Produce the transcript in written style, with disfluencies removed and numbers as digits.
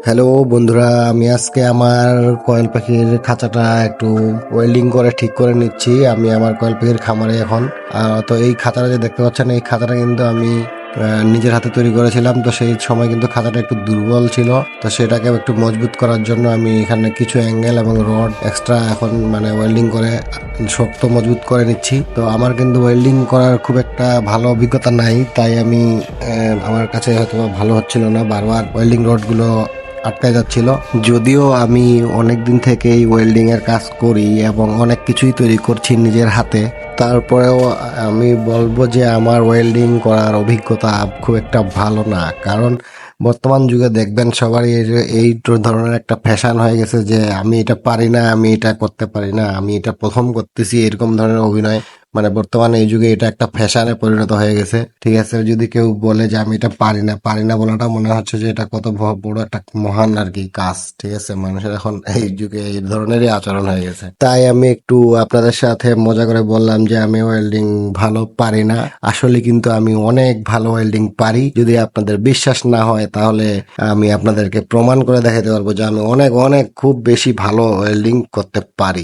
Hello বন্ধুরা, আমি আজকে আমার কয়েল পাখির খাঁচাটা একটু ওয়েল্ডিং করে ঠিক করে নিচ্ছি। আমি আমার কয়েল পাখির খামারে এখন তো এই খাঁচাটা যে দেখতে পাচ্ছেন, এই খাঁচাটা কিন্তু আমি নিজের হাতে তৈরি করেছিলাম। তো সেই সময় কিন্তু খাঁচাটা একটু দুর্বল ছিল, তো সেটাকে একটু মজবুত করার জন্য আমি এখানে কিছু অ্যাঙ্গেল এবং রড এক্সট্রা এখন মানে ওয়েল্ডিং করে শক্ত মজবুত করে নিচ্ছি। তো আমার কিন্তু ওয়েল্ডিং করার খুব একটা ভালো অভিজ্ঞতা নাই, তাই আমি আমার কাছে হয়তো ভালো হচ্ছিল না, বারবার ওয়েল্ডিং রডগুলো আটকায় যাচ্ছিল। যদিও আমি অনেক দিন থেকেই ওয়েল্ডিং এর কাজ করি এবং অনেক কিছুই তৈরি করছি নিজের হাতে, তারপরেও আমি বলবো যে আমার ওয়েল্ডিং করার অভিজ্ঞতা খুব একটা ভালো না। কারণ বর্তমান যুগে দেখবেন সবারই এই ধরনের একটা ফ্যাশন হয়ে গেছে যে আমি এটা পারি না, আমি এটা করতে পারি না, আমি এটা প্রথম করতেছি, এরকম ধরনের অভিনয় মানে বর্তমানে এই যুগে এটা একটা ফ্যাশনে পরিণত হয়ে গেছে। ঠিক আছে, যদি কেউ বলে যে আমি এটা পারি না বলাটা মনে হচ্ছে যে এটা কত বড় একটা মহান আর কি কাজ। ঠিক আছে, মানুষের এখন এই যুগে এই ধরনেরই আচরণ হয়ে গেছে। তাই আমি একটু আপনাদের সাথে মজা করে বললাম যে আমি ওয়েল্ডিং ভালো পারি না। আসলে কিন্তু আমি অনেক ভালো ওয়েল্ডিং পারি। যদি আপনাদের বিশ্বাস না হয় তাহলে আমি আপনাদেরকে প্রমাণ করে দেখাতে পারবো যে আমি অনেক অনেক খুব বেশি ভালো ওয়েল্ডিং করতে পারি।